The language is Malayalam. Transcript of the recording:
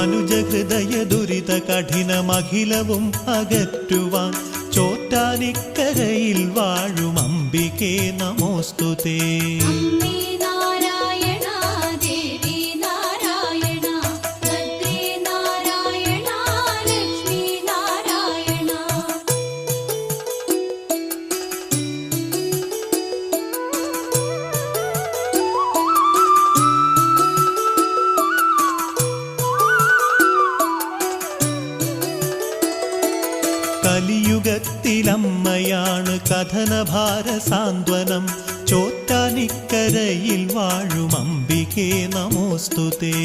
മനുജഹൃദയ ദുരിത കഠിനമഖിലവും അകറ്റുവാൻ ചോറ്റാനിക്കരയിൽ വാഴും അംബികേ നമോസ്തുതേ. കലിയുഗത്തിലമ്മയാണ് കഥനഭാര സാന്ത്വനം ചോറ്റാനിക്കരയിൽ വാഴും അംബികേ നമോസ്തുതേ.